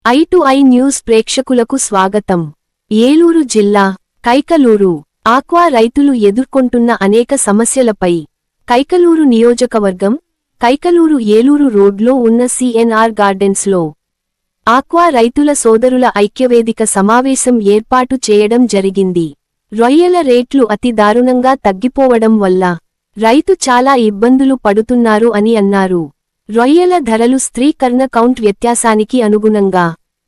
I news ప్రేక్షకులకు స్వాగతం. ఏలూరు జిల్లా కైకలూరు ఆక్వా రైతులు ఎదుర్కొంటున్న అనేక సమస్యలపై కైకలూరు నియోజకవర్గం కైకలూరు ఏలూరు రోడ్లో ఉన్న సిఎన్ఆర్ గార్డెన్స్లో ఆక్వా రైతుల సోదరుల ఐక్యవేదిక సమావేశం ఏర్పాటు చేయడం జరిగింది. రొయ్యల రేట్లు అతి దారుణంగా తగ్గిపోవడం వల్ల రైతు చాలా ఇబ్బందులు పడుతున్నారు అని అన్నారు. రొయ్యల ధరలు స్థిరీకరణ కౌంట్ వ్యత్యాసానికి అనుగుణంగా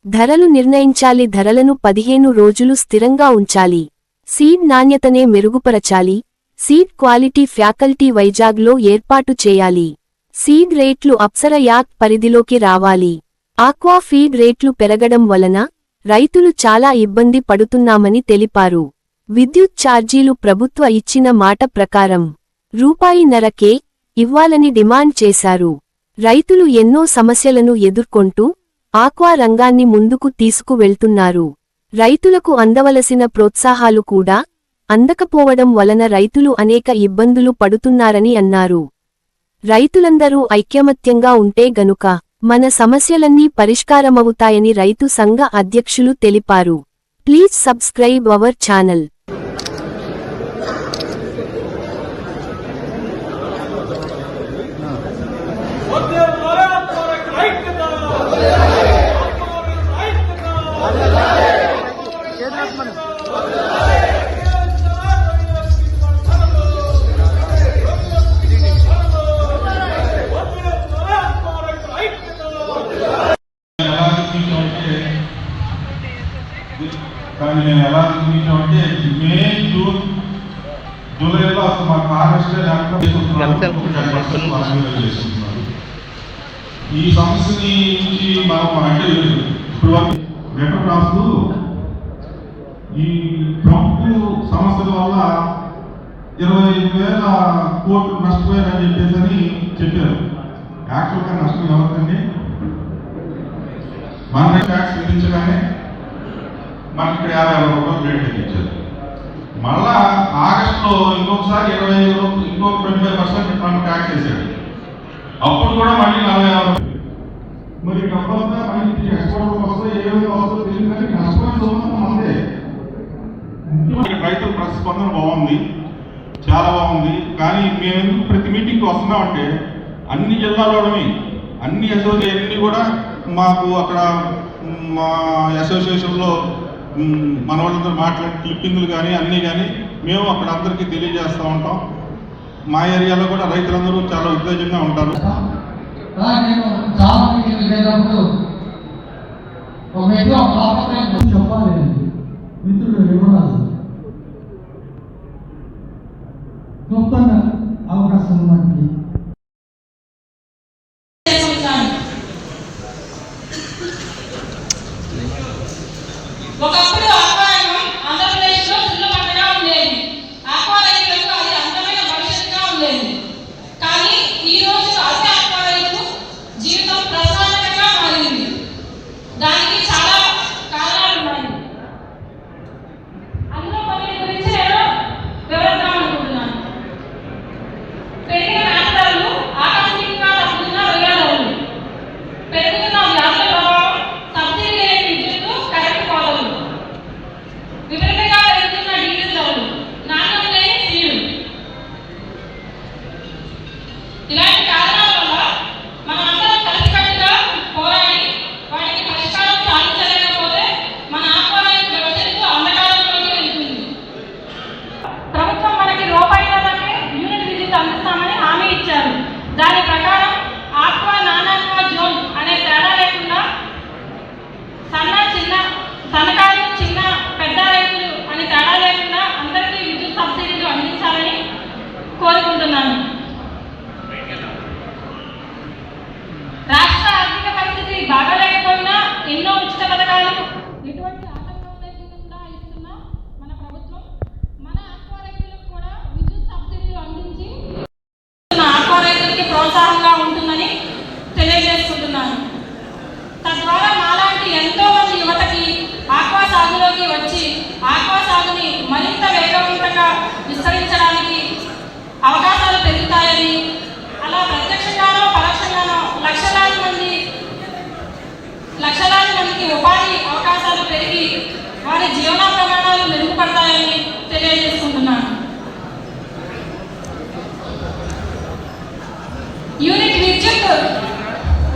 ధరలు నిర్ణయించాలి. ధరలను 15 రోజులు స్థిరంగా ఉంచాలి. సీడ్ నాణ్యతనే మెరుగుపరచాలి. సీడ్ క్వాలిటీ ఫ్యాకల్టీ వైజాగ్లో ఏర్పాటు చేయాలి. సీడ్ రేట్లు అప్సర యాక్ట్ పరిధిలోకి రావాలి. ఆక్వా ఫీడ్ రేట్లు పెరగడం వలన రైతులు చాలా ఇబ్బంది పడుతున్నామని తెలిపారు. విద్యుత్ ఛార్జీలు ప్రభుత్వ ఇచ్చిన మాట ప్రకారం ₹1.5కే ఇవ్వాలని డిమాండ్ చేశారు. రైతులు ఎన్నో సమస్యలను ఎదుర్కొంటూ ఆక్వా రంగాన్ని ముందుకు తీసుకువెళ్తున్నారు. రైతులకు అందవలసిన ప్రోత్సాహాలు కూడా అందకపోవడం వలన రైతులు అనేక ఇబ్బందులు పడుతున్నారని అన్నారు. రైతులందరూ ఐక్యమత్యంగా ఉంటే గనుక మన సమస్యలన్నీ పరిష్కారమవుతాయని రైతు సంఘ అధ్యక్షులు తెలిపారు. Please subscribe our channel. కానీ నేను ఎలా చూపించామంటే మే జూన్ జూలైలో అసలు మాకు హార్వెస్ట్ చేసుకుంటున్నారు. ఈ సమస్యని నుంచి మనం అంటే ఇప్పుడు మెట్రో క్రాఫ్ట్ ఈ ప్రభుత్వ సమస్యల వల్ల 25,000 కోట్లు నష్టపోయారని చెప్పేసి చెప్పారు. యాక్చువల్గా నష్టం ఎవరికండి? మన ట్యాక్స్ విధించగానే మనకి ఇక్కడ 50 రూపాయలు రేట్ తగ్గించారు. మళ్ళా ఆగస్టులో ఇంకొకసారి 25 ఇంకొక 25% మనం ట్యాక్స్ వేసాడు. అప్పుడు కూడా మళ్ళీ 40 మరి కంపల్సరీ మళ్ళీ ఎక్స్పోర్ట్ వస్తే ఏ విధంగా వస్తుందో తెలియదు, కానీ నష్టపోయిన సంబంధం అంతే. రైతుల ప్రతిస్పందన బాగుంది, చాలా బాగుంది. కానీ మేము ప్రతి మీటింగ్కి వస్తున్నామంటే అన్ని జిల్లాలోని అన్ని అసోసియేషన్ని కూడా మాకు అక్కడ మా అసోసియేషన్లో మన వాళ్ళందరూ మాట్లాడే క్లిప్పింగ్లు కానీ అన్నీ కానీ మేము అక్కడ అందరికీ తెలియజేస్తూ ఉంటాం. మా ఏరియాలో కూడా రైతులందరూ చాలా ఉత్తేజంగా ఉంటారు. క్లుప్తంగా అవకాశం మనకి ఒకప్పుడు ఆక్వారంగం ఆంధ్రప్రదేశ్లో సులభంగా ఉండేది. ఆక్వా రైతులకు అది అందమైన భవిష్యత్తుగా ఉండేది. కానీ ఈ రోజు అదే ఆక్వా రైతు జీవితం ప్రశాంతంగా మారింది. దానికి చాలా కారణాలు ఉన్నాయి. అందులో కొన్ని గురించి నేను వివరిద్దాం అనుకుంటున్నాను. పెరిగిన వ్యాపారాలు, ఆకస్మికంగా తగ్గుతున్న రొయ్య ధరలు, పెరుగుతున్న వ్యాపార ప్రభావం, సబ్సిడీ లేని విద్యుత్తు, కరెంటు కోతలు, విపరీతంగా పెరుగుతున్న డీజిల్ ధరలు, నాణ్యం లేని సీడు, ఇలాంటి కారణాల వల్ల మనం అందరం కలిసికట్టుగా పోరాడి వాటికి పరిష్కారం సాధించలేకపోతే మన ఆక్వా రైతు భవిష్యత్తు అంధకారంలోకి వెళ్తుంది. ప్రభుత్వం మనకి రూపాయలకే యూనిట్ విద్యుత్ అందిస్తామని హామీ ఇచ్చారు. దాని ప్రకారం ఆక్వా నాన్ ఆక్వా జోన్ అనే తేడా లేకుండా సన్నకారు, చిన్న, పెద్ద రైతులు అని తేడా లేకుండా అందరికీ విద్యుత్ సబ్సిడీలు అందించాలని కోరుకుంటున్నాను. రాష్ట్ర ఆర్థిక పరిస్థితి బాగాలేకపోయినా ఎన్నో ఉచిత పథకాలు ఎటువంటి ఆటంకం లేకుండా ఇస్తున్న మన ప్రభుత్వం మన ఆక్వా రైతులకు కూడా విద్యుత్ సబ్సిడీలు అందించి ఆక్వా రైతులకి ప్రోత్సాహంగా ఉంటుందని తెలియజేసుకుంటున్నాను. తద్వారా మాలాంటి ఎంతో మంది యువతకి ఆక్వా సాగులోకి వచ్చి ఆక్వా సాగుని మరింత వేగవంతంగా విస్తరించడానికి అవకాశాలు పెరుగుతాయని, అలా ప్రత్యక్షంగానో పరోక్షంగానో లక్షలాది మందికి వారి జీవన ప్రమాణాలు మెరుగుపడతాయని తెలియజేసుకుంటున్నాను. యూనిట్ విద్యుత్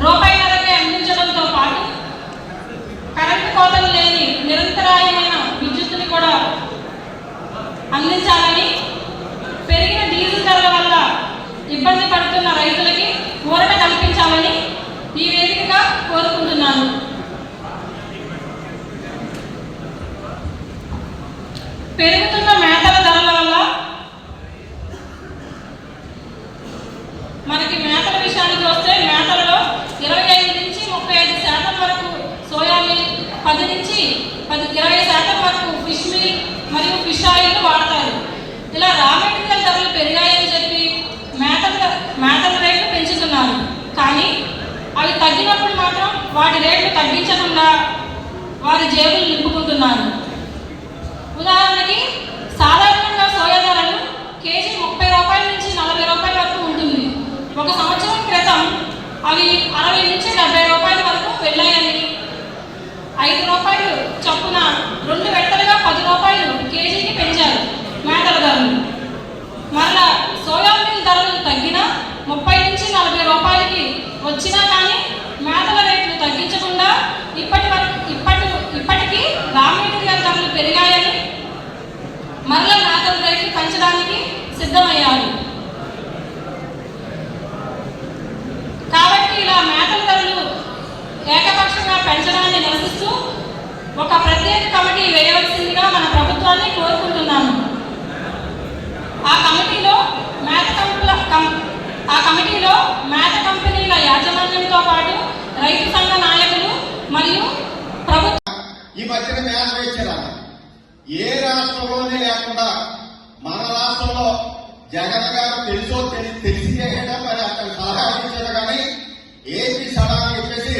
రూపాయలకే అందించడంతో పాటు కరెంటు కోతలు లేని నిరంతరాయమైన విద్యుత్తుని కూడా అందించాలని, పెరిగిన డీజిల్ ధరల వల్ల ఇబ్బంది పడుతున్న రైతులకి ఊరట కల్పించాలని ఈ వేదికగా కోరుకుంటున్నాను. పెరుగుతున్న మేతల ధరల వల్ల మనకి మేతల విషయానికి వస్తే మేతలలో 25 నుంచి 35% వరకు సోయా మిల్, 10 నుంచి 20% వరకు ఫిష్ మిల్ మరియు ఫిష్ ఆయిల్ వాడతారు. ఇలా రా మెటీరియల్ ధరలు పెరిగాయని చెప్పి మేతల రేట్లు పెంచుతున్నారు. కానీ అవి తగ్గినప్పుడు మాత్రం వాటి రేట్లు తగ్గించకుండా వారి జేబులు నింపుకుంటున్నారు. ఉదాహరణకి సాధారణంగా సోయా ధరలు కేజీ 30 రూపాయల నుంచి 40 రూపాయల వరకు ఉంటుంది. ఒక సంవత్సరం క్రితం అవి 60 నుంచి 70 రూపాయల వరకు వెళ్ళాయని, 5 రూపాయలు చొప్పున 2 విడతలుగా 10 రూపాయలు కేజీకి పెంచారు మేతల ధరలు. మరలా సోయా మిల్ ధరలు తగ్గినా 30 నుంచి 40 రూపాయలకి వచ్చినా కానీ మేతల రేట్లు తగ్గించకుండా ఇప్పటికీ రా మెటీరియల్ ధరలు పెరిగాయని మరలా మేతల రేట్లు పెంచడానికి సిద్ధమయ్యారు. కాబట్టి ఇలా మేతల ధరలు ఏకపక్షంగా పెంచడాన్ని నిరసిస్తూ ఒక ప్రత్యేక కమిటీ వేయవలసిందిగా మన ప్రభుత్వాన్ని కోరుకుంటున్నాను. ఆ కమిటీలో మేత కంపెనీల యాజమాన్యంతో పాటు రైతు సంఘ నాయకులు మరియు ఈ మధ్యన మేత వేయించారు. ఏ రాష్ట్రంలోనే లేకుండా మన రాష్ట్రంలో జగన్ గారు తెలిసి మరి అక్కడ సలహా ఇచ్చారు. కానీ ఏపీ సలహా అని చెప్పేసి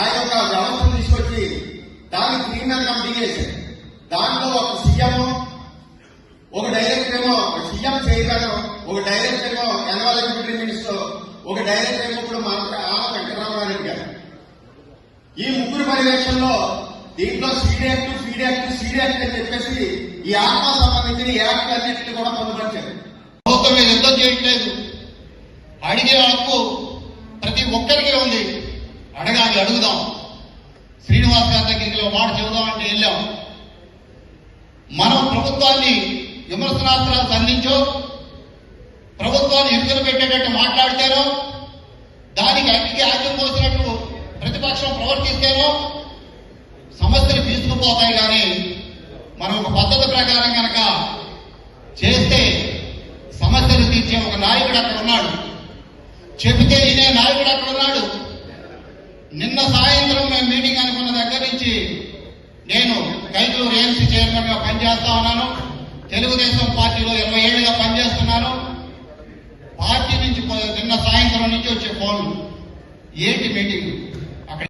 ఆయన ఒక వ్యవస్థను తీసుకొచ్చి దాన్ని క్రిమినల్ కమిటీ చేశారు. దాంట్లో ఒక సీఎం, ఒక డైరెక్టర్ ఏమో సీఎం చేయగలను, ఒక డైరెక్టర్ ఏమో ఎన్వైరన్మెంటల్ మినిస్టర్, ఒక డైరెక్టర్ ఏమో ఇప్పుడు ఆమ వెంకటరామారెడ్డి గారు. ఈ ముగ్గురు పర్యవేక్షణలో దీంట్లో సీడీ యాక్ట్ అని చెప్పేసి ఈ ఆత్మ సంబంధించిన యాక్ట్ అన్నింటినీ కూడా పొందుపరిచారు. ప్రభుత్వం మీద యుద్ధం చేయట్లేదు. అడిగే హక్కు ప్రతి ఒక్కరికి ఉంది. అడగాలి, అడుగుదాం. శ్రీనివాస్ గారి దగ్గరికి మాట చెబుదాం అంటే వెళ్ళాం. మనం ప్రభుత్వాన్ని విమర్శనాస్త్రాలు సంధించో, ప్రభుత్వాన్ని ఇరుకులు పెట్టేటట్టు మాట్లాడితేనో, దానికి అగ్నికి ఆజ్యం పోసినట్టు ప్రతిపక్షం ప్రవర్తిస్తేనో సమస్యలు తీసుకుపోతాయి. కానీ మనం ఒక పద్ధతి ప్రకారం కనుక చేస్తే సమస్యలు తీర్చే ఒక నాయకుడు అక్కడ ఉన్నాడు. చెబితే ఇదే నాయకుడు అక్కడ ఉన్నాడు. నిన్న సాయంత్రం మేము మీటింగ్ అనుకున్న దగ్గర నుంచి నేను కైకలూరు ఏఎంసీ చైర్మన్ గా పనిచేస్తా ఉన్నాను. తెలుగుదేశం పార్టీలో 20 ఏళ్లుగా పనిచేస్తున్నాను. పార్టీ నుంచి నిన్న సాయంత్రం నుంచి వచ్చే ఫోన్లు, ఏంటి మీటింగ్,